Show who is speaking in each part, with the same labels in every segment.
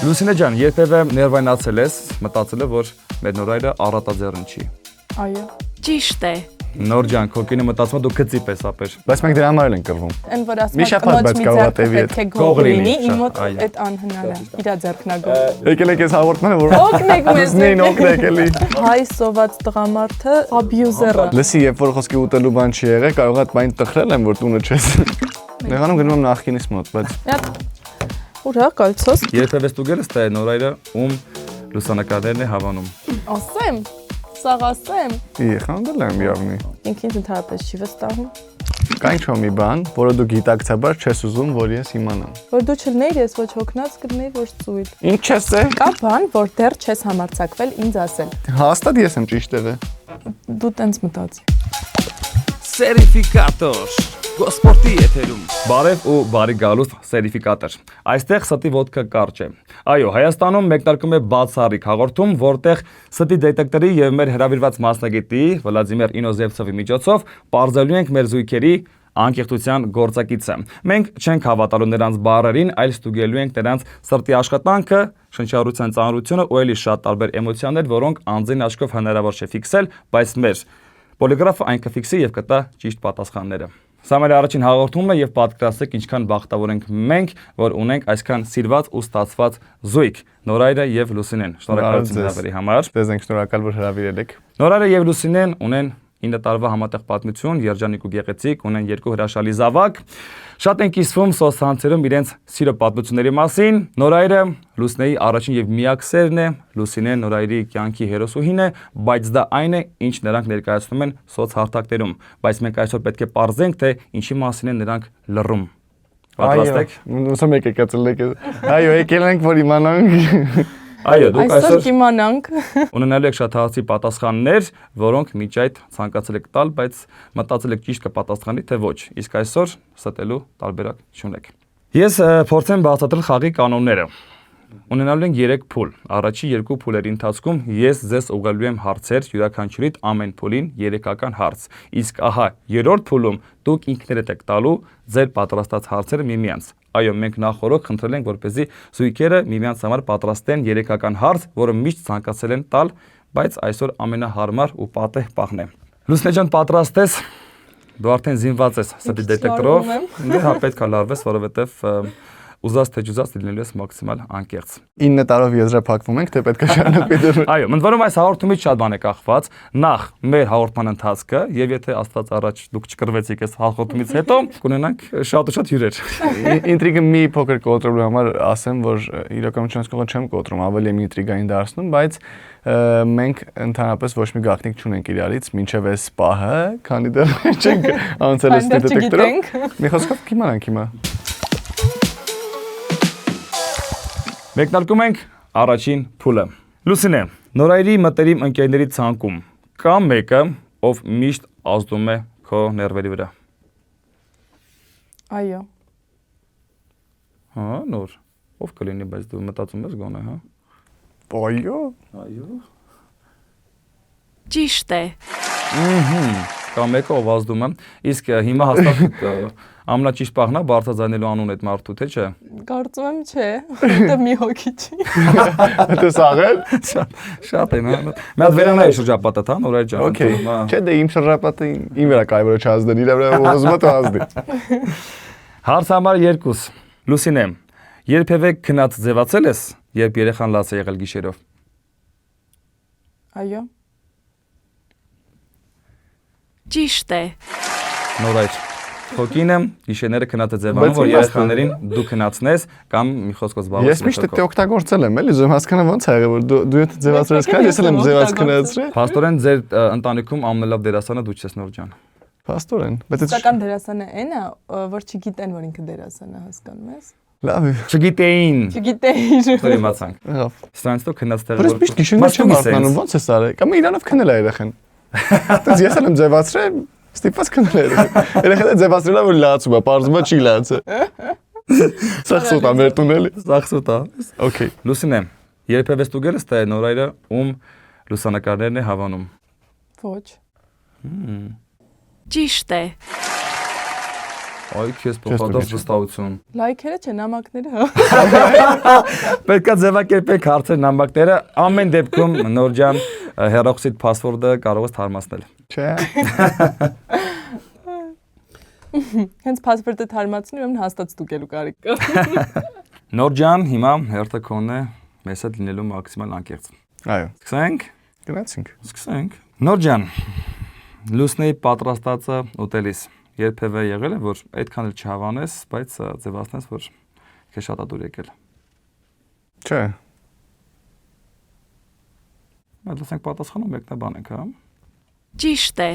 Speaker 1: Լուսինե ջան, երբևէ ներվայնացել ես, մտածել ես, որ մեր նորայրը առատաձեռն չի։
Speaker 2: Այո։
Speaker 3: Ճիշտ է։
Speaker 1: Նոր ջան, քո կինը մտածում է դու գծի պես ապեր։
Speaker 4: Բայց մենք դրա համար ենք կռվում։
Speaker 2: Այն որ ասում
Speaker 4: Մի շաբաթ, բայց կարող է տևի այդ
Speaker 2: գողլինի, իմ մոտ
Speaker 1: այո։
Speaker 2: այդ անհնար է։ Իրա ձեռքնագող։
Speaker 4: Եկել եք ես հաղորդմանը, որ
Speaker 2: Օգնեք մեզ։
Speaker 4: Նին օգնեք էլի։
Speaker 2: Հայ սոված տղամարդը աբյուզեր է։
Speaker 4: Լսի, երբ որ խոսքի ուտելու բան չի եղել, կարող է այն տխրել եմ, որ տունը չես։ Նեղանում գնում եմ նախկինիս մոտ, բայց
Speaker 2: Ուրա կալցոս։
Speaker 1: Երբևէ ստուգել ես թե նորայրը ում լուսանկարներն է հավանում։
Speaker 2: Ասեմ, սաղ ասեմ։
Speaker 4: Խանդել եմ явնի։
Speaker 2: Ինքնին ընդհանրապես չի վստահում։
Speaker 4: Կա ինչ-որ մի բան, որը դու գիտակցաբար չես ուզում, որ ես իմանամ։
Speaker 2: Որ դու չլներ, ես ոչ հոգնած կլներ, ոչ ծույլ։
Speaker 4: Ինչ չես է։
Speaker 2: Կա բան, որ դեռ չես համարձակվել ինձ ասել։
Speaker 4: Հաստատ ես եմ ճիշտ եղել։
Speaker 2: Դու տենց մտածի։
Speaker 1: Սերիֆիկատոր Գոսպորտի եթերում Բարև ու բարի գալուստ սերիֆիկատոր Այստեղ ստի ոդկա կարճ է Այո, Հայաստանում մեկնարկում է բացառիկ հաղորդում, որտեղ ստի դետեկտորի եւ մեր հրավիրված մասնագետի Վլադիմիր Ինոզևցովի միջոցով բարձրելու ենք մեր զույգերի անկեղծության գործակիցը։ Մենք չենք հավատալու նրանց բառերին, այլ ստուգելու ենք նրանց սրտի աշխատանքը, շնչառության ծանրությունը ու ելի շատ տարբեր էմոցիաներ, որոնք անձին աչքով հնարավոր չէ ֆիքսել, բայց մեր Պոլիգրաֆը այն կֆիքսի եւ կտա ճիշտ պատասխանները։ Սա մեր առաջին հաղորդումն է եւ պատկերացրեք ինչքան բախտավոր ենք մենք, որ ունենք այսքան սիրված ու ստացված զույգ Նորայրը եւ Լուսինեն։ Շնորհակալություն հրավերի համար։
Speaker 4: Ձեզ ենք շնորհակալ, որ հրավիրել եք։
Speaker 1: Նորայրը եւ Լուսինեն ունեն 9 տարվա համատեղ պատմություն, երջանիկ ու գեղեցիկ, ունեն 2 հրաշալի զավակ։ Շատ են կիսվում սոցցանցերում իրենց սիրո պատմությունների մասին։ Նորայրը Լուսինեի առաջին եւ միակ սերն է, Լուսինեն Նորայրի կյանքի հերոսուհին է, բայց դա այն է, ինչ նրանք ներկայացնում են սոցհարթակներում, բայց մենք այսօր պետք է ողջենք, թե ինչի մասին են նրանք լռում։ Պատրաստ եք։
Speaker 4: Ուսում եք եկածել եք։ Այո, եկել ենք, որ իմանանք։
Speaker 1: Այո, դուք
Speaker 2: Այսօր կիմանանք։
Speaker 1: Ունենալու եք շատ հացի պատասխաններ, որոնք միջ այդ ցանկացել եք տալ, բայց մտածել եք ճիշտ կպատասխանի, թե ոչ։ Իսկ այսօր ստելու տարբերակ չունեք։ Ես փորձեմ բացատրել խաղի կանոնները։ Ունենալու ենք 3 փուլ։ Առաջի 2 փուլերի ընթացքում ես ձեզ ուղղելու եմ հարցեր յուրաքանչյուրիդ ամեն փուլին 3-ական հարց։ Իսկ ահա 3-րդ փուլում դուք ինքներդ եք տալու ձեր պատրաստած հարցերը միմյանց։ Այո, մենք նախորդ խնդրել ենք, որպեսզի զույգերը միմյանց համար պատրաստեն 3-ական հարց, որը միշտ ցանկացել են տալ, բայց այսօր ամենահարմար ու պատեհ պահն է։ Լուսինե ջան, պատրաստ ես։ Դու արդեն զինված ես ստի դետեկտորով։ Դե հա պետք է լարվես, որովհետև ուզած թե ջուզած լինելու ես մաքսիմալ անկեղծ։
Speaker 4: 9 տարով եզրափակվում ենք, թե պետք է շարունակվի դեռ։
Speaker 1: Այո, ընդ որում այս հաղորդումից շատ բան է կախված։ Նախ մեր հաղորդման ընթացքը, եւ եթե Աստված առաջ դուք չկրվեցիք այս հաղորդումից հետո, կունենանք շատ ու շատ հյուրեր։
Speaker 4: Ինտրիգը մի փոքր կոտրելու համար ասեմ, որ իրականությունից կողը չեմ կոտրում, ավելի եմ ինտրիգային դարձնում, բայց մենք ընդհանրապես ոչ մի գաղտնիք չունենք իրարից, մինչև այս պահը, քանի դեռ չենք անցել այս դետեկտորով։ Մի խոսքով կիմանանք հիմա։
Speaker 1: Մեկնարկում ենք առաջին փուլը։ Լուսինե, Նորայրի մտերիմ ընկերների ցանկում կա մեկը, ով միշտ ազդում է քո ներվերի վրա։
Speaker 2: Այո։
Speaker 1: Հա, նոր։ Ով կլինի, բայց դու մտածում ես գոնե, հա։
Speaker 4: Այո։
Speaker 1: Այո։
Speaker 3: Ճիշտ է։
Speaker 1: Կա մեկը, ով ազդում է։ Իսկ հիմա հաստատ ամենաճիշտ պահն է բարձրաձայնելու անուն այդ մարդու, թե չէ։
Speaker 2: Կարծում եմ չէ, դա մի հոգի չի։
Speaker 4: Դա սաղել։
Speaker 1: Շատ են, հա։ Մի հատ վերանայի շրջապատը, հա, Նորայր ջան։
Speaker 4: Okay։ Չէ, դե իմ շրջապատը իմ վրա կարևոր է չազդել, իր վրա ուզում է ազդի։
Speaker 1: Հարց համար 2։ Լուսինե, երբևէ քնած ձևացել ես, երբ երեխան լաց է եղել գիշերով։
Speaker 2: Այո։
Speaker 3: Ճիշտ է։
Speaker 1: Նորայր, քոկինը գիշերները քնած է ձևանում, որ երեխաներին դու քնացնես կամ մի խոսքով զբաղվես։
Speaker 4: Ես միշտ դա օգտագործել եմ, էլի, ուզում հասկանամ ոնց ա եղել, որ դու եթե ձևացրես քան, ես եմ ձևած քնացրել։
Speaker 1: Փաստորեն ձեր ընտանիքում ամենալավ դերասանը դու ես, Նոր ջան։
Speaker 4: Փաստորեն, բայց
Speaker 2: Սական դերասանը այն է, որ չգիտեն, որ ինքը դերասան է, հասկանում ես։
Speaker 4: լավ է։
Speaker 1: Չգիտեին։
Speaker 2: Չգիտեիր։
Speaker 1: Դե իմացանք։
Speaker 4: Լավ։
Speaker 1: Սրանց դու քնած տեղը։
Speaker 4: Բայց միշտ գիշերներ չեմ արթնանում, ոնց է սարը։ Կամ իրանով քնել է երեխան։ Դες ես եմ ձևացրել, ստիպված քնել երեխան։ Երեխան ձևացրել է, որ լացում է, պարզվում է չի լացը։ Սախսուտ է մեր տուն էլի։
Speaker 1: Սախսուտ է։
Speaker 4: Okay։
Speaker 1: Լուսինե, երբևէ ստուգել ես թե Նորայրը ում լուսանկարներն է հավանում։
Speaker 2: Ոչ։
Speaker 3: Ճիշտ է։
Speaker 1: Այ քեզ փոխադարձ վստահություն։
Speaker 2: Լայքերը չէ, նամակները։
Speaker 1: Պետք է ձևակերպեք հարցեր նամակները, ամեն դեպքում Նոր ջան հեռախոսիդ password-ը կարող ես թարմացնել։
Speaker 4: Չէ։
Speaker 2: Հենց password-ը թարմացնի, ուրեմն հաստատ ստուգելու կարիք կա։
Speaker 1: Նոր ջան, հիմա հերթը քոնն է, մեզ հետ լինելու մաքսիմալ անկեղծ։
Speaker 4: Այո։
Speaker 1: Սկսենք։
Speaker 4: Գնացինք։
Speaker 1: Սկսենք։ Նոր ջան, լուսնեի պատրաստածը ուտելիս երբևէ եղել է, որ այդքան էլ չհավանես, բայց ձևացնես, որ քեզ շատ է դուր եկել։
Speaker 4: Չէ։
Speaker 1: Բայց լսենք պատասխանում մեկնաբան ենք, հա։
Speaker 3: Ճիշտ է։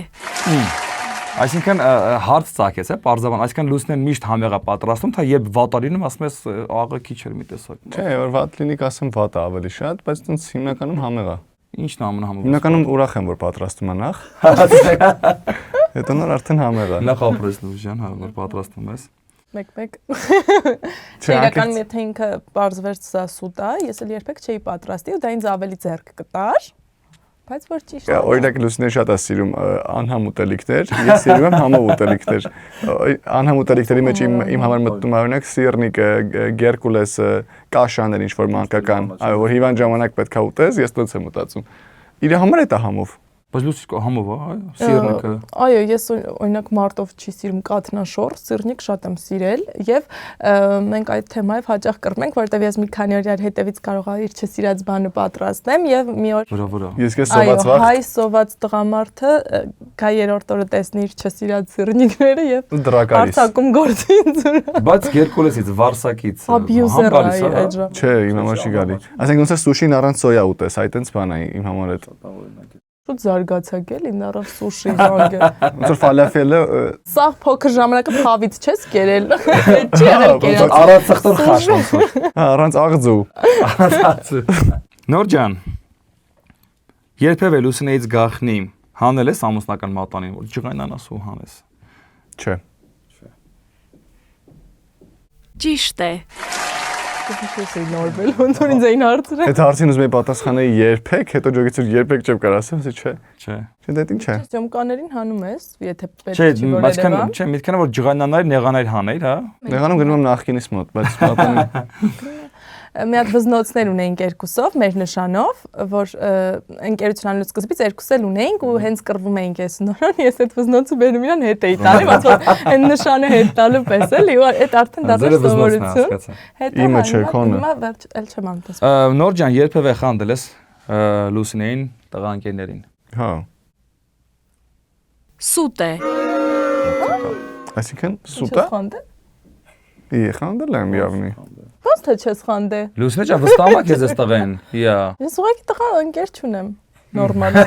Speaker 1: Այսինքն հարց ցակես է, պարզաբան, այսինքն լուսնեն միշտ համեղ է պատրաստում, թե երբ վատ է լինում, ասում ես աղը քիչ էր մի տեսակ։
Speaker 4: Չէ, որ վատ լինի, կասեմ վատ է ավելի շատ, բայց ինձ հիմնականում համեղ է։
Speaker 1: Ինչն է ամենահամով։
Speaker 4: Հիմնականում ուրախ եմ, որ պատրաստում եմ նախ։ Հետո նոր արդեն համեղ է։
Speaker 1: Նախ ապրես Լուժան, հա, որ պատրաստում ես։
Speaker 2: Մեկ։
Speaker 4: Չէ,
Speaker 2: Իրականում եթե ինքը բարձվեր սա սուտ է, ես էլ երբեք չէի պատրաստի ու դա ինձ ավելի ձեռք կտար, բայց որ ճիշտ է։
Speaker 4: Օրինակ Լուսինեն շատ է սիրում անհամ ուտելիքներ, ես սիրում եմ համով ուտելիքներ։ Անհամ ուտելիքների մեջ իմ համար մտնում է օրինակ սիրնիկը, գերկուլեսը, կաշաներ ինչ որ մանկական, այո, որ հիվանդ ժամանակ պետք է ուտես, ես տոց եմ մտածում։ Իր համար է դա համով։
Speaker 1: Բայց լուսիկ համով է, այո, սիրնիկը։
Speaker 2: Այո, ես օրինակ մարտով չի սիրում կաթնաշոր, սիրնիկ շատ եմ սիրել եւ մենք այդ թեմայով հաճախ կռվում ենք, որովհետեւ ես մի քանի օր իր հետևից կարող եմ իր չսիրած բանը պատրաստեմ եւ մի օր
Speaker 1: Վրա։
Speaker 4: Ես քեզ սոված վաղ։
Speaker 2: Հայ սոված տղամարդը գա երրորդ օրը տեսնի իր չսիրած սիրնիկները եւ արցակում գործի ինձ վրա։
Speaker 1: Բայց Գերկուլեսից, Վարսակից
Speaker 2: Աբյուզեր է այդ ժամ։
Speaker 4: Չէ, իմ համար չի գալի։ Ասենք ոնց է սուշին առանց սոյա ուտես, այտենց բան է իմ համար այդ։
Speaker 2: Շուտ զարգացակ էլի նարավ սուշի զանգը։
Speaker 4: Ոնց որ ֆալաֆելը
Speaker 2: Սաղ փոքր ժամանակը փավից չես կերել։ Չի եղել կերել։
Speaker 1: Առանց սխտոր խաշ ոնց որ։
Speaker 4: առանց աղձու։
Speaker 1: Նոր ջան։ Երբևէ Լուսինեից գախնի հանել ես ամուսնական մատանին, որ ջղայնանաս ու հանես։
Speaker 4: Չէ։
Speaker 3: Ճիշտ է։
Speaker 2: Ես էի նորվել, ոնց որ ինձ էին հարցրել։
Speaker 4: Այդ հարցին ուզում եի պատասխանել երբեք, հետո ջոգից երբեք չեմ կարող ասեմ, չէ։
Speaker 1: Չէ։
Speaker 4: Չէ, դա ինչ է։
Speaker 2: Ճոմկաներին հանում ես, եթե պետք
Speaker 1: Չէ,
Speaker 2: չի որ
Speaker 1: այսքան
Speaker 2: երևա։
Speaker 1: չէ, միտքանը որ ջղայնանայր, նեղանայր հանեիր, հա։
Speaker 4: Նեղանում գնում եմ նախկինիս մոտ, բայց պատանի։
Speaker 2: Մի հատ վզնոցներ ունեինք երկուսով, մեր նշանով, որ ընկերության անելու սկզբից երկուս էլ ունեինք ու հենց կռվում էինք ես նորան, ես այդ վզնոցը բերում իրան հետ էի տալի, ոնց որ այն նշանը հետ տալու պես էլի, ու այդ արդեն դարձավ սովորություն։
Speaker 4: Իմը չէ, քոնը։
Speaker 2: Հիմա վերջ էլ չեմ անտես։
Speaker 1: Նոր ջան, երբևէ խանդել ես Լուսինեին տղաընկերներին։
Speaker 4: Հա։
Speaker 3: Սուտ է։
Speaker 4: Այսինքն սուտա։ Խանդել եմ явնի։
Speaker 2: Ոնց թե չես խանդե։
Speaker 1: Լուսինե ջան, վստահ եք ես տղեն։ Իա։
Speaker 2: Ես ուղղակի տղա ընկեր չունեմ։ Նորմալ։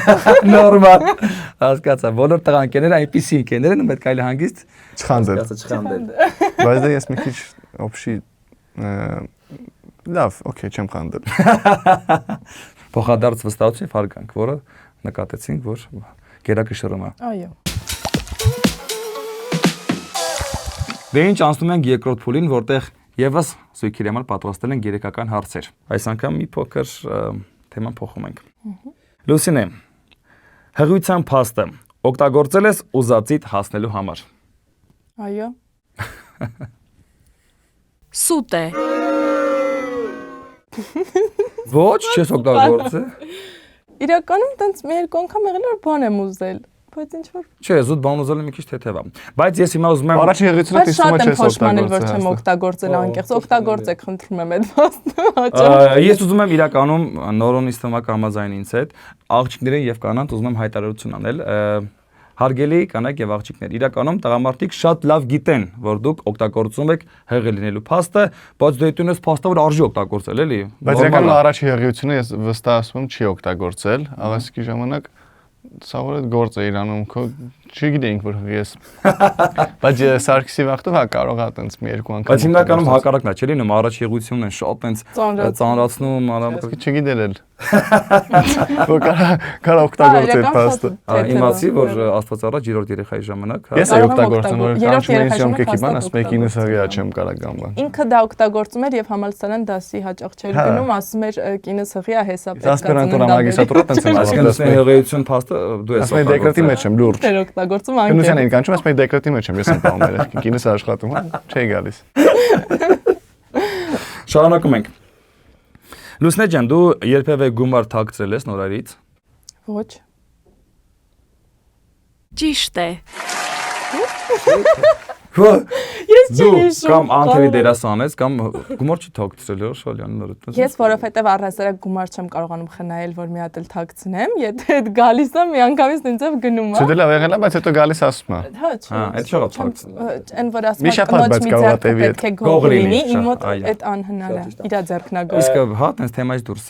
Speaker 1: Նորմալ։ Հասկացա, բոլոր տղաընկերները այնպիսի ընկերներ են, պետք է այլ հանգիստ
Speaker 4: Չխանդել։
Speaker 1: չխանդել։
Speaker 4: Բայց դա ես մի քիչ օբշի լավ, օքեյ, չեմ խանդել։
Speaker 1: Փոխադարձ վստահություն եւ հարգանք, որը նկատեցինք, որ գերակշռում է։
Speaker 2: Այո։
Speaker 1: Դե ինչ անցնում ենք երկրորդ փուլին, որտեղ եւս զույգերի համար պատրաստել են գերեքական հարցեր։ Այս անգամ մի փոքր թեման փոխում ենք։ Լուսինե, հղիության փաստը օգտագործել ես ուզածիդ հասնելու համար։
Speaker 2: Այո։
Speaker 3: Սուտ է։
Speaker 1: Ոչ, չես օգտագործել։
Speaker 2: Իրականում տենց մի երկու անգամ եղել որ բան եմ ուզել, բայց ինչ որ
Speaker 1: Չէ, զուտ բան ուզելը մի քիչ թեթև է։ Բայց ես հիմա ուզում եմ
Speaker 4: Առաջին հղիությունը
Speaker 2: բայց
Speaker 4: տեսնում
Speaker 2: շատ
Speaker 4: եմ
Speaker 2: եմ
Speaker 4: չես
Speaker 2: փոշմանել որ չեմ օգտագործել անկեղծ, օգտագործեք խնդրում եմ այդ փաստը հաճախ։
Speaker 1: Ես ուզում եմ իրականում նորոնից թվակ համաձայն ինձ հետ աղջիկներին եւ կանանց ուզում եմ հայտարարություն անել հարգելի կանայք եւ աղջիկներ իրականում տղամարդիկ շատ լավ գիտեն որ դուք օգտագործում եք հեղի լինելու փաստը բայց դու դու ես փաստը որ արժի օգտագործել էլի
Speaker 4: Բայց իրականում առաջին հղիությունը ես վստահ ասում եմ չի օգտագործել աղասկի ժամանակ Սաղոր այդ գործ է իրանում քո չգիտեինք որ ես բայց Սարգսի վախտով հա կարող է տենց մի երկու անգամ
Speaker 1: Բայց հիմնականում հակառակն է չէ լինում առաջ եղությունն են շատ տենց ծանրացնում
Speaker 4: Չգիտել էլ Որ կարա օգտագործել փաստը։
Speaker 1: Իմացի, որ Աստված առաջ երրորդ երեխայի ժամանակ, հա։
Speaker 4: Ես օգտագործում որ կանչում եմ կեքի բան, ասում եք ինձ հղիա չեմ կարա գամ բան։
Speaker 2: Ինքը դա օգտագործում էր եւ համալսարան դասի հաճախ չէր գնում, ասում էր կինս հղիա հեսա պետք է։
Speaker 4: Ասպերանտուրա մագիստրատուրա տենց եմ
Speaker 1: Այսինքն
Speaker 4: ասում։
Speaker 1: հղիություն փաստը դու ես
Speaker 4: Ասում եք դեկրետի մեջ եմ լուրջ։
Speaker 2: Էր օգտագործում
Speaker 4: Կնության
Speaker 2: անկեր։
Speaker 4: էին կանչում, ասում եք դեկրետի մեջ եմ, ես եմ պահում երեխին, կինս աշխատում, հա, չէի գալիս։
Speaker 1: Շարունակում ենք։ Լուսնե ջան, դու երբևէ գումար թաքցրել ես նորարից։
Speaker 2: Ոչ։
Speaker 3: Ճիշտ է։
Speaker 2: Ես չի հիշում։
Speaker 1: Կամ անթերի դերասան ես, կամ գումար չթաքցրել ես Շալյանը նորից։
Speaker 2: Ես որովհետև առհասարակ գումար չեմ կարողանում խնայել, որ մի հատ էլ թաքցնեմ, եթե այդ գալիս է միանգամից ինձև գնում է։
Speaker 4: Չէ՞ լավ եղել է, բայց հետո գալիս ասում է։
Speaker 2: Հա, չէ։
Speaker 1: Հա, այդ շողը թաքցնել։
Speaker 2: Այն որ ասում
Speaker 4: Մի շաբաթ բայց կարող է տևի
Speaker 2: պետք է
Speaker 1: Գող
Speaker 2: գող
Speaker 1: լինի,
Speaker 2: լինի, իմ մոտ
Speaker 1: այո։
Speaker 2: այդ անհնար է։ Իրա ձեռքնագործ։
Speaker 1: Իսկ հա, տենց թեմայից դուրս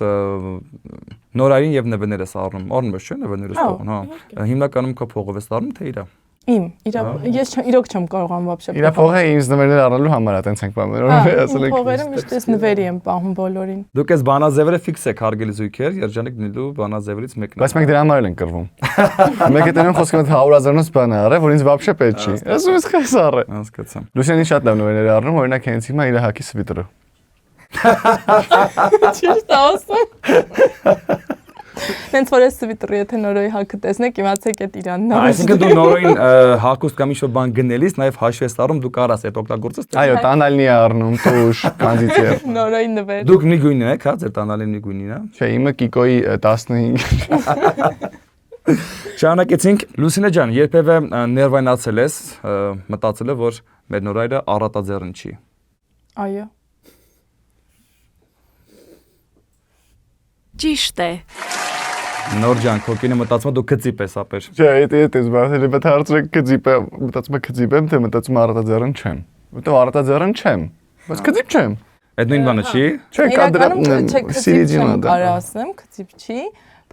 Speaker 1: նորարին եւ նվերներ ես առնում։ Առնում ես, չէ՞, նվերներ ես փողն, հա։ Հիմնականում քո փողով ես առնում, թե իրա։
Speaker 2: Իմ, ես իրոք չեմ կարողանում вообще։
Speaker 4: Իրա փողը ինձ նվերներ առնելու համար է, տենց ենք բաներ, ասել ենք։
Speaker 2: Փողերը միշտ էս նվերի եմ պահում բոլորին։
Speaker 1: Դուք այս բանաձևերը ֆիքս եք հարգելի զույգեր, երջանիկ դնելու բանաձևերից մեկն է։
Speaker 4: Բայց մենք դրա համար էլ ենք կռվում։ Մեկը տենում խոսքը մոտ 100,000-ից բան է առել, որ ինձ вообще պետք չի։ Ասում ես խես առը։
Speaker 1: Հասկացա։
Speaker 4: Լուսյանի շատ լավ նվերներ է առնում, օրինակ հենց հիմա իր հակի սվիտերը։
Speaker 2: Ճիշտ ասում։ Նենց որ ես սվիտրի եթե նորոյի հակը տեսնեք, իմացեք այդ իրանն է։
Speaker 1: Այսինքն դու նորին հակուստ կամ ինչ-որ բան գնելիս նաև հաշվի ես առում, դու կարաս այդ օգտագործես։
Speaker 4: Այո, տանալնի է առնում, տուշ, կոնդիցիեր։
Speaker 2: Նորոյի նվեր։
Speaker 1: Դուք մի գույնն եք, հա, ձեր տանալին մի գույնին, հա։
Speaker 4: Չէ, իմը Կիկոյի 15։
Speaker 1: Շարունակեցինք, Լուսինե ջան, երբևէ ներվայնացել ես, մտածել ես, որ մեր նորայրը առատաձեռն չի։
Speaker 2: Այո։
Speaker 3: Ճիշտ է։
Speaker 1: Նոր ջան, քոկինը մտածում է դու քծիպ ես ապեր։
Speaker 4: Չէ, դա էս բանը լեփ հարցրեք քծիպ է, մտածում եմ քծիպ եմ, թե մտածում առատաձեռն չեմ։ Որտեվ առատաձեռն չեմ, բայց քծիպ չեմ։
Speaker 1: Այդ նույն բանը չի։
Speaker 4: Չէ, կա դրա
Speaker 2: սիրիջինը դա։ Կարա ասեմ, քծիպ չի,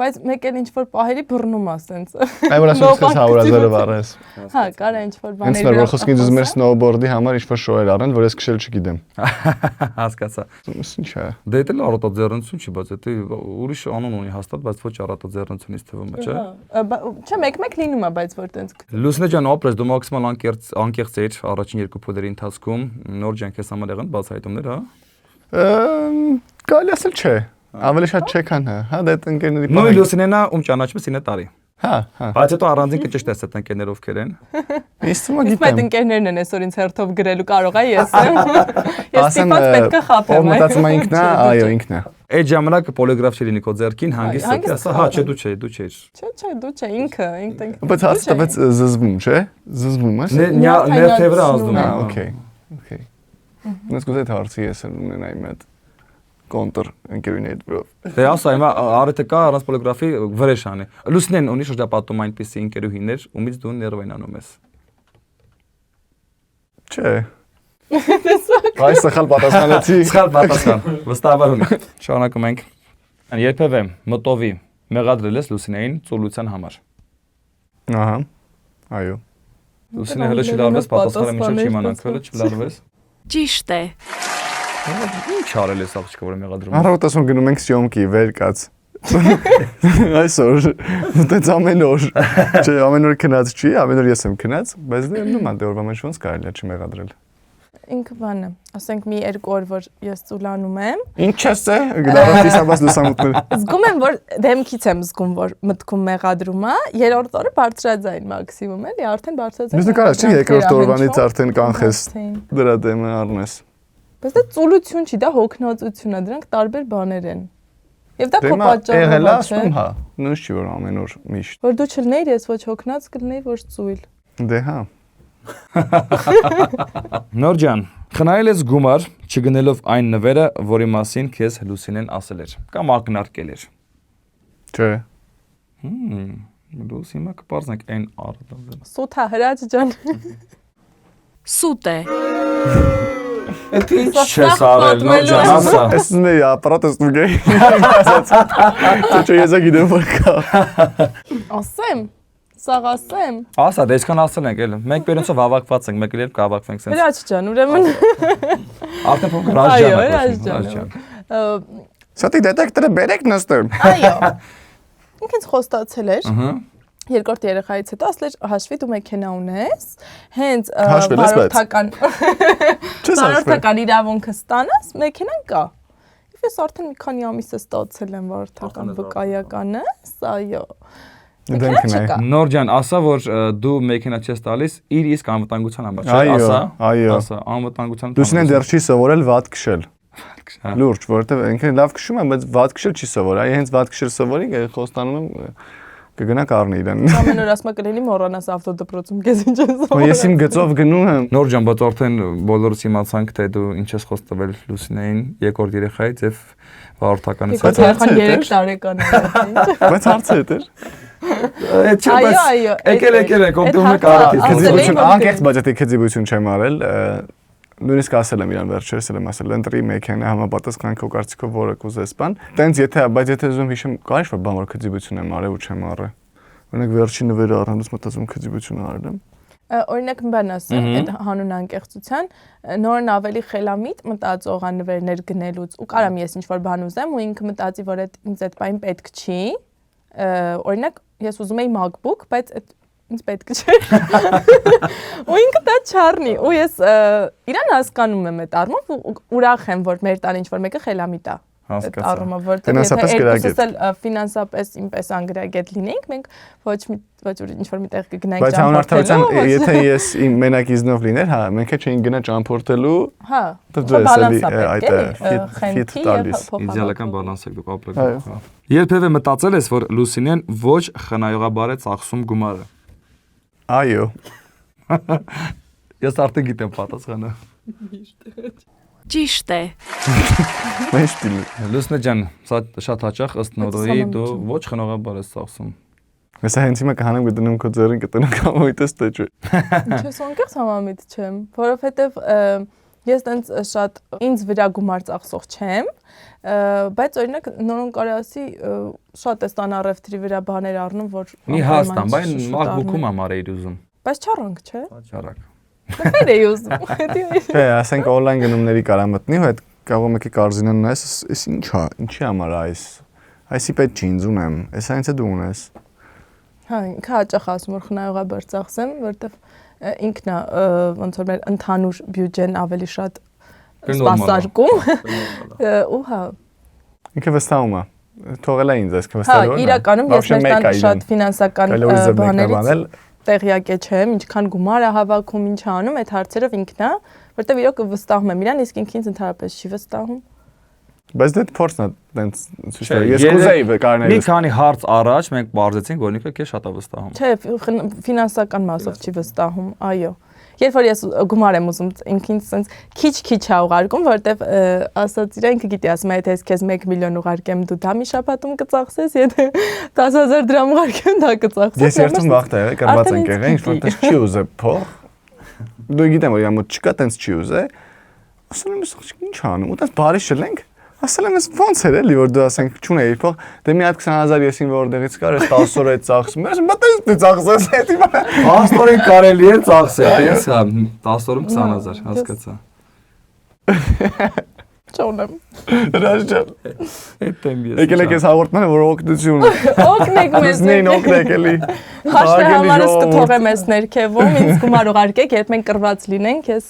Speaker 2: բայց մեկ էլ ինչ որ պահերի բռնում է սենց։
Speaker 4: Այ որ ասում ես 100,000-ը վառես։
Speaker 2: Հա, կարա ինչ որ բաներ։
Speaker 4: Հենց որ խոսքին դուզ մեր սնոուբորդի համար ինչ որ շոուեր առեն, որ ես քշել չգիտեմ։
Speaker 1: Հասկացա։
Speaker 4: Ինչ է։
Speaker 1: Դա էլ առատաձեռնություն չի, բայց դա ուրիշ անուն ունի հաստատ, բայց ոչ առատաձեռնությունից թվում է, չէ՞։
Speaker 2: Չէ, մեկ-մեկ լինում է, բայց որ տենց։
Speaker 1: Լուսնե ջան, ապրես դու մաքսիմալ անկեղծ էիր առաջին երկու փոդերի ընթացքում, նոր ջան քեզ համար եղան բացահայտումներ, հա։
Speaker 4: Կարելի ասել չէ։ Ավելի շատ չէ քան հա, դա այդ ընկերների բանը։
Speaker 1: Նույն Լուսինենա ում ճանաչում ես 9 տարի։
Speaker 4: Հա, հա։
Speaker 1: Բայց հետո առանձին կճիշտ ես այդ ընկերներ ովքեր են։
Speaker 4: Ես թվում է
Speaker 2: Իսկ այդ
Speaker 4: գիտեմ։
Speaker 2: ընկերներն են այսօր ինձ հերթով գրելու կարող է ես եմ։ Ես ստիպված պետք է խափեմ։
Speaker 4: Ո մտածում է ինքն է, այո, ինքն է։
Speaker 1: Այդ ժամանակ պոլիգրաֆ չի լինի քո ձեռքին, հանգիստ ասա, հա, չէ, դու չէ, դու չէ։
Speaker 2: Չէ, դու չէ, ինքը։
Speaker 4: Բայց հաստատ բայց զզվում, չէ։ Զզվում ես։
Speaker 1: Ներթևրը ազդում է։
Speaker 4: Հա, օքեյ։ Օքեյ։ Նույնիսկ ուզեի հարցի ես ունենայի մեծ կոնտր ընկերուների դրով։
Speaker 1: Դե ասա, հիմա արեթե կա առանց պոլիգրաֆի վրեժանի։ Լուսնեն ունի շրջապատում այնպիսի ընկերուհիներ, ումից դու ներվայնանում ես։
Speaker 4: Չէ։ Այս սխալ պատասխանեցի։
Speaker 1: Սխալ պատասխան, վստահաբար ունի։ Շարունակում ենք։ Երբևէ մտովի մեղադրել ես Լուսինեին ծուլության համար։
Speaker 4: Ահա։ Այո։
Speaker 1: Լուսինը հələ չլարվես պատասխանը մինչև չիմանանք, հələ չլարվես։
Speaker 3: Ճիշտ է։
Speaker 1: Ինչ արել ես աղջիկը, որ մեղադրում ես։
Speaker 4: Առավոտ ասում գնում ենք սյոմքի, վեր կաց։ Այսօր դες ամեն օր։ Չէ, ամեն օր քնած չի, ամեն օր ես եմ քնած, բայց դե նույնն է օրվա մեջ ոնց կարելի է չմեղադրել։
Speaker 2: Ինքը բանը, ասենք մի 2 օր որ ես ծուլանում եմ։
Speaker 4: Ինչ ես է, գնալով իսաբաս լուսամուտներ։
Speaker 2: Զգում եմ որ դեմքից եմ զգում որ մտքում մեղադրում է, երրորդ օրը բարձրաձայն մաքսիմում էլի, արդեն բարձրաձայն։
Speaker 4: Իսկ կարա չի երկրորդ օրվանից արդեն կանխես դրա դեմը առնես։
Speaker 2: Բայց դա ծուլություն չի, դա հոգնածություն է, դրանք տարբեր բաներ են։ Եվ դա քո պատճառով
Speaker 4: է։ Եղել
Speaker 2: է,
Speaker 4: ասում հա, նույնիսկ չի որ ամեն օր միշտ։
Speaker 2: որ դու չլնեիր, ես ոչ հոգնած կլնեի, ոչ ծույլ։
Speaker 4: Դե հա։
Speaker 1: Նոր ջան, խնայել ես գումար, չգնելով այն նվերը, որի մասին քեզ Լուսինեն ասել էր, կամ ակնարկել էր։
Speaker 4: Չէ։
Speaker 1: Լուս հիմա կպարզենք այն առատաձեռն։
Speaker 2: Սուտ է հրաչ ջան։
Speaker 3: Սուտ է։
Speaker 1: Էդ ինչ չես արել, նոր ջան, ասա։
Speaker 4: Էս նե ապարատս դու գեի։ Չէ, ես գիտեմ որ կա։
Speaker 2: Ասեմ, սաղ ասեմ։
Speaker 1: Ասա, դե այսքան ասել ենք էլ։ Մենք բերոնցով հավաքված ենք, մեկ էլ կհավաքվենք սենց։
Speaker 2: Հրաչ ջան, ուրեմն
Speaker 1: Արդեն փոքր Ռաջ ջան։
Speaker 2: Այո, Ռաջ ջան։
Speaker 4: Սատի դետեկտորը բերեք նստեմ։
Speaker 2: Այո։ Ինքս խոստացել էր։
Speaker 1: Ահա։
Speaker 2: Երկրորդ երեխայից հետո ասել էր հաշվի դու մեքենա ունես, հենց
Speaker 4: Հաշվել ես, բայց։
Speaker 2: վարորդական
Speaker 4: Չես հաշվել։
Speaker 2: վարորդական իրավունքը ստանաս, մեքենան կա։ Եվ ես արդեն մի քանի ամիս է ստացել եմ վարորդական վկայականը, այո։ Մեքենա չկա։
Speaker 1: Նոր ջան, ասա որ դու մեքենա չես տալիս իր իսկ անվտանգության համար, չէ՞,
Speaker 4: Այո,
Speaker 1: ասա։
Speaker 4: այո։
Speaker 1: Ասա, անվտանգության։
Speaker 4: Լուսինեն դեռ չի սովորել վատ քշել։
Speaker 1: Հա։
Speaker 4: Լուրջ, որովհետև ինքն լավ քշում է, բայց վատ քշել չի սովոր։ Այ հենց վատ քշել սովորի, խոստանում եմ կգնա կառնի իրան։
Speaker 2: Ամեն օր ասում կլինի մոռանաս ավտոդպրոցում քեզ ինչ ես
Speaker 4: Ու ես իմ գծով գնում եմ։
Speaker 1: Նոր ջան, բայց արդեն բոլորս իմացանք, թե դու ինչ ես խոս տվել Լուսինեին երկրորդ երեխայից եւ վարորդականից
Speaker 4: Բայց
Speaker 2: երեխան
Speaker 4: հարցը
Speaker 2: 3 տարեկան է։
Speaker 4: Բայց հարցը է դեր։
Speaker 1: Այդ չէ, բայց
Speaker 2: Այո,
Speaker 1: եկել է, կոմպտումը
Speaker 2: այդ
Speaker 1: կարակից։
Speaker 2: հարցը
Speaker 4: Քեզիբություն,
Speaker 2: ասել
Speaker 4: անկեղծ բաժետի քեզիբություն չեմ արել։ Նույնիսկ ասել եմ իրան վերջերս եմ ասել, ընտրի մեքենա համապատասխան քո կարծիքով որը կուզես բան։ Տենց եթե, բայց եթե ուզում հիշեմ, կա ինչ-որ բան որ քեզիբություն եմ արել ու չեմ արել։ Օրինակ վերջի նվերը առանց մտածում քեզիբություն արել եմ։
Speaker 2: Օրինակ մի բան ասեմ, այդ հանուն անկեղծության, նորն ավելի խելամիտ մտածող անվերներ գնելուց ու կարամ ես ինչ-որ բան ուզեմ ու ինքը մտածի, որ այդ ինձ այդ բան պետք չի։ Օրինակ ես ուզում եի MacBook, բայց այդ ինձ պետք չէ։ Ու ինքը դա չառնի, ու ես իրան հասկանում եմ այդ առումով ու ուրախ եմ, որ մեր տան ինչ-որ մեկը խելամիտ է։ Այդ առումով, որտեղ
Speaker 4: Ֆինանսապես գրագետ։
Speaker 2: էլ ֆինանսապես ինպես անգրագետ լինենք, մենք ոչ ինչ-որ միտեղ կգնանք
Speaker 4: Բայց հանրարդարության եթե ես իմ մենակ իզնով լիներ, հա, մենք էլ չէինք գնա ճամփորդելու։
Speaker 2: Հա,
Speaker 4: Ֆիտ տալիս։
Speaker 1: Իդեալական բալանս եք դուք ապրեք։ Երբևէ մտածել ես, որ Լուսինեն ոչ խնայողաբար է ծախսում գումարը։
Speaker 4: Այո։
Speaker 1: Ես արդեն գիտեմ պատասխանը։
Speaker 3: Ճիշտ է։
Speaker 4: Մենք դիլի։
Speaker 1: Լուսնե ջան, սա շատ հաճախ ըստ նորոյի դու ոչ խնայողաբար ես ծախսում։
Speaker 4: Հեսա հենց հիմա կհանեմ գտնեմ քո ձեռին կտնեմ կամոյտես թե չէ։
Speaker 2: Ինչ ես անկեղծ համամիտ չեմ, որովհետև ես տենց շատ ինձ վրա գումար ծախսող չեմ, բայց օրինակ նորոն կարի ասի շատ է ստան առևտրի վրա բաներ առնում, որ
Speaker 1: Մի հաստան, բայց MacBook-ում համար էիր ուզում։
Speaker 2: Բայց չառանք, չէ։
Speaker 1: Չարակ։
Speaker 2: Բեր էի ուզում։
Speaker 4: Չէ, ասենք on-line գնումների կարա մտնի, ու այդ կարող եկի կարզինան նայես, էս ինչա, ինչի համար այս։ Այսի պետք չի ինձ ունեմ, էս այնց է դու ունես։
Speaker 2: Հա, ինքը հաճախ ասում որ խնայողաբար ծախսեմ, որովհետև ինքն է ոնց որ մեր ընդհանուր բյուջեն ավելի շատ սպասարկում։ Ու հա։
Speaker 4: Ինքը վստահում է։ Թողել է ինձ այս
Speaker 2: Հա,
Speaker 4: վստահորը։
Speaker 2: իրականում ես մեր տան շատ ֆինանսական բաներից տեղյակ չեմ, ինչքան գումար է հավաքում, ինչ է անում, այդ հարցերով ինքն է, որտեվ իրոք վստահում եմ իրան, իսկ ինքն ինձ ընդհանրապես չի վստահում։
Speaker 4: Բայց դա փորձն է տենց ցույց տալի։ Ես կուզեի կարներ։
Speaker 1: Մի քանի հարց առաջ մենք բարձեցինք, որ ինքը քեզ շատ է վստահում։
Speaker 2: Չէ, ֆինանսական մասով չի վստահում, այո։ Երբ որ ես գումար եմ ուզում, ինքին sense քիչ է ուղարկում, որտեվ ասած իրա ինքը գիտի, ասում է, եթե ես քեզ 1 միլիոն ուղարկեմ, դու դա մի շաբաթում կծախսես, եթե 10,000 դրամ ուղարկեմ, դա կծախսես։
Speaker 4: Ես երբեք վախտա եղել, կարված ենք եղել, ինչ որ տես չի ուզե փող։ Դու գիտեմ, որ իամոտ չկա, տենց չի ուզե։ Ասում եմ, ինչ անում, ու տես բարի շլենք։ Ասել եմ, ոնց էր էլի, որ դու ասենք չունեի փող, դե մի հատ 20,000 եսին որտեղից կար, ես 10 օր այդ ծախսում եմ, մտես դու ծախսես, էդի բան։
Speaker 1: 10 օրին կարելի է ծախսել, տես հա, 10 օրում 20,000, հասկացա։
Speaker 2: Չունեմ։
Speaker 4: Հրաշքան։
Speaker 1: Այդտեմ ես։
Speaker 4: Եկել եք ես հաղորդմանը, որ օգնություն։
Speaker 2: Օգնեք մեզ։
Speaker 4: Նույն օգնեք էլի։
Speaker 2: Հաշվի համարս կթողեմ ես ներքևում, ինձ գումար ուղարկեք, երբ մենք կռված լինենք, ես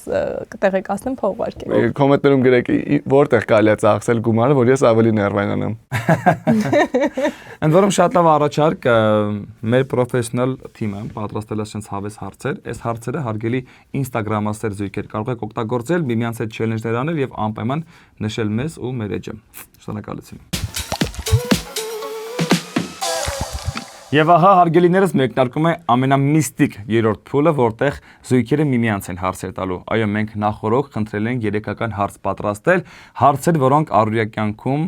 Speaker 2: կտեղեկացնեմ փող ուղարկեք։
Speaker 4: Կոմենտներում գրեք որտեղ կարելի է ծախսել գումարը, որ ես ավելի ներվայնանամ։
Speaker 1: Ընդ որում շատ լավ առաջարկ մեր պրոֆեսիոնալ թիմը պատրաստել է sense հավես հարցեր, այս հարցերը հարգելի Instagram-ասեր զույգեր կարող եք օգտագործել, միմյանց հետ challenge-ներ անել եւ անպայման նշել մեզ ու մեր էջը։ Շնորհակալություն։ Եվ ահա հարգելիներս մեկնարկում է ամենամիստիկ երրորդ փուլը, որտեղ զույգերը միմյանց են հարցեր տալու։ Այո, մենք նախորդ խնդրել ենք երեքական հարց պատրաստել, հարցեր, որոնք առօրյա կյանքում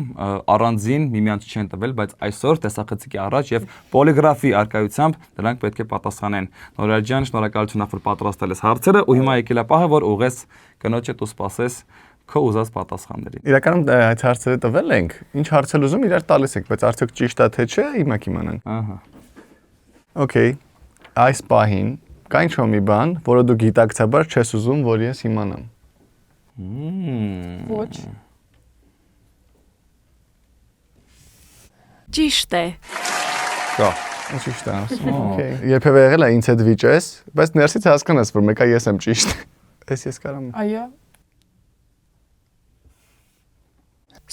Speaker 1: առանձին միմյանց չեն տվել, բայց այսօր տեսախցիկի առաջ եւ պոլիգրաֆի արկայությամբ դրանք պետք է պատասխանեն։ Նորայր ջան, շնորհակալություն, որ պատրաստել ես հարցերը ու հիմա եկել է պահը, որ ուղես կնոջդ ու սպասես քո ուզած պատասխաններին։
Speaker 4: Իրականում այդ հարցերը տվել ենք, ինչ հարցել ուզում իրար տալիս եք, բայց արդյոք ճիշտ է թե չէ, հիմա կիմանանք։
Speaker 1: Ահա։
Speaker 4: Okay, այս պահին կա ինչ-որ մի բան, որը դու գիտակցաբար չես ուզում, որ ես իմանամ։
Speaker 2: Ոչ։
Speaker 3: Ճիշտ է։
Speaker 1: Կա։
Speaker 4: Ճիշտ է ասում։ Okay։ Երբևէ եղել է ինձ հետ վիճես, բայց ներսից հասկանաս, որ մեկը ես եմ ճիշտ։ Ես կարամ։
Speaker 2: Այո։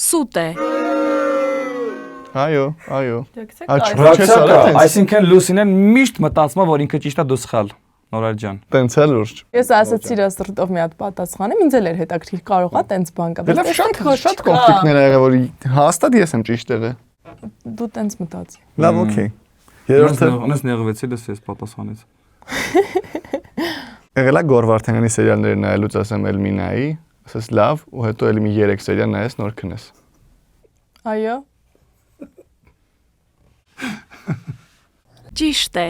Speaker 3: Սուտ է։
Speaker 4: Այո։
Speaker 1: Ռակսակա, այսինքն Լուսինեն միշտ մտածում է, որ ինքը ճիշտ է, դու սխալ։ Նորայր ջան։
Speaker 4: Տենց էլ լուրջ։
Speaker 2: Ես ասացի ռաստրտով մի հատ պատասխանեմ, ինձ էլ էր հետաքրքիր կարող է տենց բան կա։
Speaker 4: Դե շատ կոնֆլիկտներ ա եղել, որ հաստատ ես եմ ճիշտ եղել։
Speaker 2: Դու տենց մտածի։
Speaker 4: Լավ, օքեյ։ Երրորդը
Speaker 1: Ունես նեղվեցի լս ես պատասխանից։
Speaker 4: եղել է Գոր Վարդանյանի սերիալները նայելուց ասեմ Էլմինայի, ասես լավ, ու հետո էլի մի 3 սերիալ նայես նոր քնես։
Speaker 2: Այո։
Speaker 3: Ճիշտ է։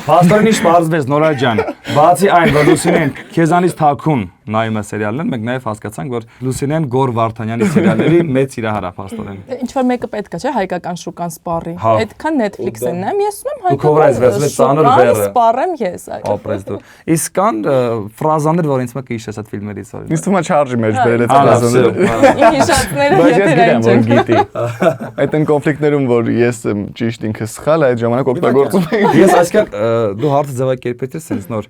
Speaker 1: Փաստորեն ինչ բարձվեց Նորայր ջան։ Բացի այն, որ Լուսինեն քեզանից թաքուն նայում է սերիալներ, մենք նաև հասկացանք, որ Լուսինեն Գոր Վարդանյանի սերիալների մեծ սիրահար է փաստորեն։
Speaker 2: Ինչ որ մեկը պետք է, չէ, հայկական շուկան սպառի։
Speaker 1: Հա։
Speaker 2: Այդքան Netflix-ն նայեմ, ես ունեմ
Speaker 1: Դու քովրայից վերցրեց ծանր բեռը։
Speaker 2: Սպառեմ ես, այո։
Speaker 1: Ապրես դու։ Իսկ կան ֆրազաներ, որ ինձ մեկը հիշես այդ ֆիլմերից որ։
Speaker 4: Իսկ թվում է չարժի մեջ բերել այդ
Speaker 1: Ահա,
Speaker 4: ֆրազաները։
Speaker 2: Հիշածները
Speaker 4: Բայց ես
Speaker 2: եթերային
Speaker 4: գիտեմ, որ
Speaker 2: չեն։
Speaker 4: գիտի։ Այդ են կոնֆլիկտներում, որ ես եմ ճիշտ ինքը սխալ, այդ ժամանակ օգտագործում եմ։
Speaker 1: Ես այսքան դու հարցը ձևակերպեցես sense նոր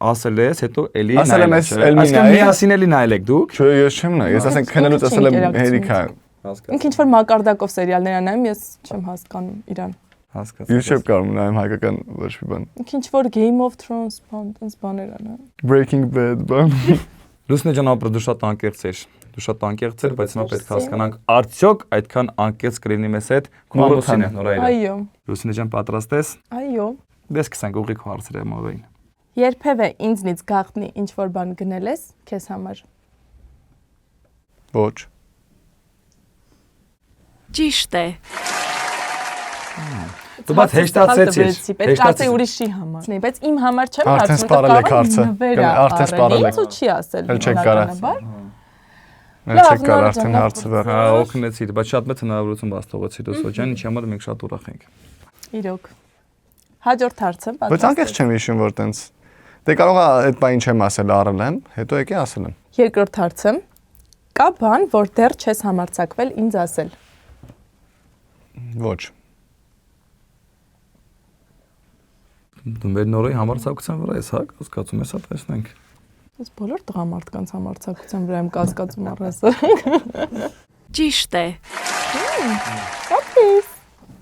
Speaker 1: ասել ես, հետո էլի
Speaker 4: Ասել եմ ես էլի
Speaker 1: այսքան
Speaker 4: նայել։
Speaker 1: միասին էլի նայել եք դուք։
Speaker 4: Չէ, ես չեմ նայ։ Ես ասենք քնելուց ասել եմ հերիքա։
Speaker 2: Ինքը ինչ որ մակարդակով սերիալներ անայում, ես չեմ հասկանում իրան։
Speaker 1: Հասկացա։
Speaker 4: Ես չեմ կարող նայեմ հայկական ոչ մի բան։
Speaker 2: Ինքը ինչ որ Game of Thrones բան, տենց բաներ անա։
Speaker 4: Breaking Bad բան։
Speaker 1: Լուսնե ջան, ապրը դու շատ անկեղծ ես։ Դու շատ անկեղծ ես, բայց հիմա պետք է հասկանանք արդյոք այդքան անկեղծ կլինի մեզ հետ Կոմամուսինը նորայրը։
Speaker 2: Այո։
Speaker 1: Լուսինե ջան, պատրաստ ես։
Speaker 2: Այո։
Speaker 1: Դες քսանք ուղիղ հարցեր եմ ողին։
Speaker 2: Երբևէ ինձնից գաղտնի ինչ որ բան գնել ես քեզ համար։
Speaker 4: Ոչ։
Speaker 3: Ճիշտ է։
Speaker 1: Դու բաց հեշտացեցիր։
Speaker 2: Պետք է ուրիշի համար։ Nei, բայց իմ համար չեմ
Speaker 4: Արդեն սպառել եք հարցը։ Արդեն սպառել եք։
Speaker 2: Ինչ չի ասել։
Speaker 4: Էլ չեք կարա։ Էլ չեք կարա արդեն հարցը վեր։
Speaker 1: Հա, օգնեցիր, բայց շատ մեծ հնարավորություն բաց թողեցիր դու Սոջան, ինչի համար մենք շատ ուրախ ենք։
Speaker 2: Իրոք։ Հաջորդ հարցը պատասխան։
Speaker 4: Բայց անկեղծ չեմ հիշում, որ տենց։ Դե կարող է այդ բանին չեմ ասել առել եմ, հետո եկի ասել եմ։
Speaker 2: Երկրորդ հարցը։ Կա բան, որ դեռ չես համարձակվել ինձ ասել։
Speaker 4: Ոչ։
Speaker 1: Դու մեր նորի համարձակության վրա ես, հա, կասկածում ես, հա, տեսնենք։
Speaker 2: Ես բոլոր տղամարդկանց համարձակության վրա եմ կասկածում առասը։
Speaker 3: Ճիշտ է։
Speaker 2: Ապիս։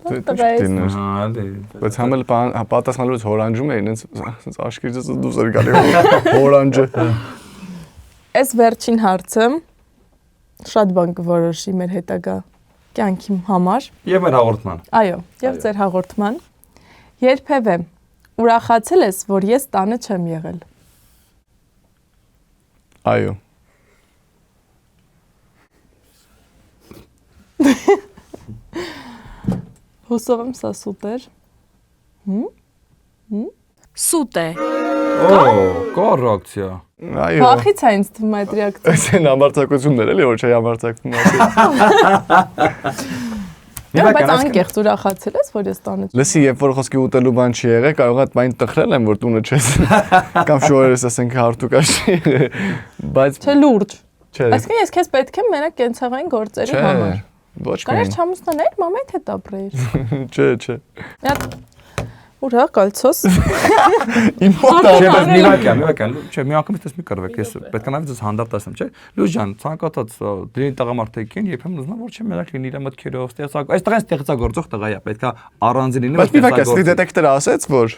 Speaker 4: Դինես։
Speaker 1: Հա, դե։
Speaker 4: Բայց համել պատասխանելուց հորանջում էի, ինձ աշկերտից դուրս էր գալի հորանջը։
Speaker 2: Այս վերջին հարցը շատ բան կորոշի մեր հետագա կյանքի համար։
Speaker 1: Եվ մեր հաղորդման։
Speaker 2: Այո, եւ ձեր հաղորդման։ Երբևէ ուրախացել ես, որ ես տանը չեմ եղել։
Speaker 4: Այո։
Speaker 2: Հուսով եմ սա սուպեր։
Speaker 3: Սուտ է։
Speaker 1: Օ, կոռեկցիա։
Speaker 4: Այո։
Speaker 2: Փախից է ինձ թվում այդ ռեակցիա։
Speaker 4: Այս են համարձակություններ էլի, որ չի համարձակվում ասել։
Speaker 2: Բայց անկեղծ ուրախացել ես, որ ես տանը չեմ։
Speaker 4: Լսի, երբ որ խոսքի ուտելու բան չի եղել, կարող է այդ բանին տխրել եմ, որ տունը չես։ Կամ շորերս ասենք հարթուկա չի եղել։ Բայց
Speaker 2: Չէ լուրջ։
Speaker 4: չէ։
Speaker 2: Այսինքն ես քեզ պետք է մենակ կենցաղային գործերի համար։
Speaker 4: Ոչ
Speaker 2: Կաներ
Speaker 4: միայն։
Speaker 2: չամուսնաներ, մամայդ հետ ապրեիր։
Speaker 4: Չէ։
Speaker 2: Ուրա կալցոս։
Speaker 4: Իմ մոտ
Speaker 1: Չէ, բայց միվական, չէ, մի անգամ դες մի կրվեք, ես պետք է նայեմ ձեզ հանդարտացնեմ, չէ։ Լույս ջան, ցանկացած դրին տղամարդիկ են, երբեմն ուզում որ չէ մենակ լինի իր մտքերով, ստեղծագ։ Այս տղան ստեղծագործող տղա է, պետք է առանձին լինի,
Speaker 4: Բայց մի վակասի դետեկտորը ասեց, որ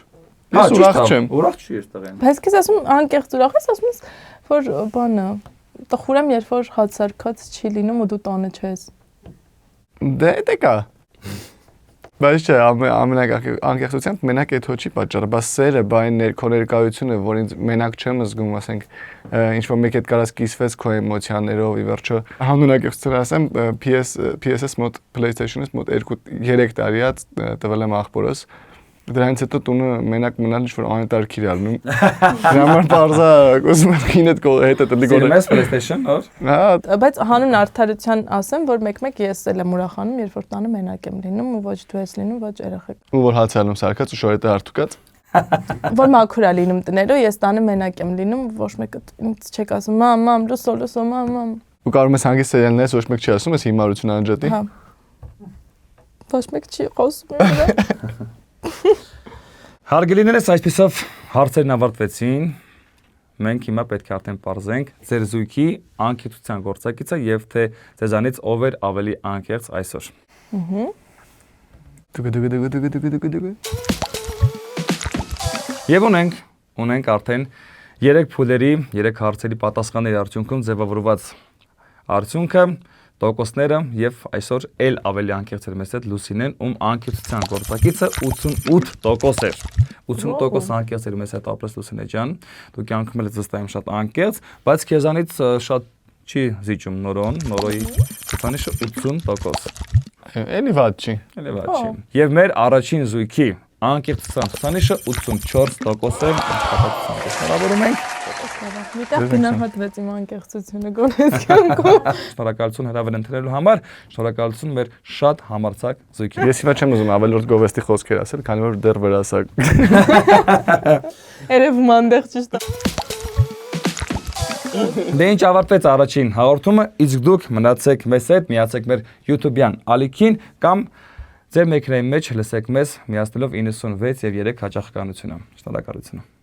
Speaker 4: ես ուրախ չեմ։
Speaker 1: Ուրախ չի ես տղեն։
Speaker 2: Բայց քեզ ասում անկեղծ ուրախ ես, ասում ես, որ բանը տխուր եմ, երբ որ հացարկած չի լինում ու դու տանը չես։
Speaker 4: Դե կա։ Բայց չէ, անկեղծությամբ մենակ այդ հոչի պատճառը, բայց սերը, բայն ներկայությունը, որ ինձ մենակ չեմ զգում, ասենք, ինչ որ մեկ հետ կարաս կիսվեց քո էմոցիաներով, ի վերջո, հանունակեղծել ասեմ, PS-ս մոտ PlayStation-ից մոտ 2-3 տարի է տվել եմ աղբորս, դրանից հետո տունը մենակ մնալ ինչ-որ անետարքիր ալնում, դրա համար պարզա ուզում եմ ինդ հետը տլի գորը։
Speaker 1: Սիրում ես PlayStation, օր։
Speaker 2: Հա, բայց հանուն արդարության ասեմ, որ մեկ-մեկ ես էլ եմ ուրախանում, երբ որ տանը մենակ եմ լինում ու ոչ դու ես լինում, ոչ երեխեք։
Speaker 4: Ու որ հացալում սարկած ու շորետը հարթուկած։
Speaker 2: Որ մաքուր է լինում տներով, ես տանը մենակ եմ լինում, ոչ մեկը ինձ չեք ասում, մամ, լուսո, մամ։
Speaker 4: Ու կարող ես հանգիստ սերիալներս ոչ մեկ չի ասում, ես հիմարություն անջատի։
Speaker 2: Հա։ ոչ մեկ չի խոսում։
Speaker 1: Հարգելիներս, այսպեսով հարցերն ավարտվեցին։ Մենք հիմա պետք է արդեն պարզենք ձեր զույգի անկեղծության գործակիցը եւ թե ձեզանից ով էր ավելի անկեղծ այսօր։ Եվ ունենք արդեն 3 փուլերի, 3 հարցերի պատասխանների արդյունքում ձևավորված արդյունքը, տոկոսները եւ այսօր էլ ավելի անկեղծ էր մեզ հետ Լուսինեն, ում անկեղծության գործակիցը 88% էր։ 88% անկեղծ էր մեզ հետ ապրես Լուսինե ջան։ Դու կյանքում էլ զստայում շատ անկեղծ, բայց քեզանից շատ չի զիջում նորոյի ցուցանիշը 80%։
Speaker 4: Էլի վատ չի։
Speaker 1: Էլի վատ չի։ Եվ մեր առաջին զույգի անկեղծության ցուցանիշը 84% է։ Շնորհավորում ենք։
Speaker 2: Միտեղ գնահատվեց իմ անկեղծությունը գոնես կյանքում։
Speaker 1: Շնորհակալություն հրավեր ընտրելու համար, շնորհակալություն մեր շատ համարձակ զույգին։
Speaker 4: Ես հիմա չեմ ուզում ավելորդ գովեստի խոսքեր ասել, քանի որ դեռ վրասակ։
Speaker 2: Երևում անդեղ ճիշտ է։
Speaker 1: Դե ինչ ավարտվեց առաջին հաղորդումը, իսկ դուք մնացեք մեզ հետ, միացեք մեր YouTube-յան ալիքին կամ ձեր մեքենայի մեջ լսեք մեզ միացնելով 96 եւ 3 հաճախականությունը։ Շնորհակալություն։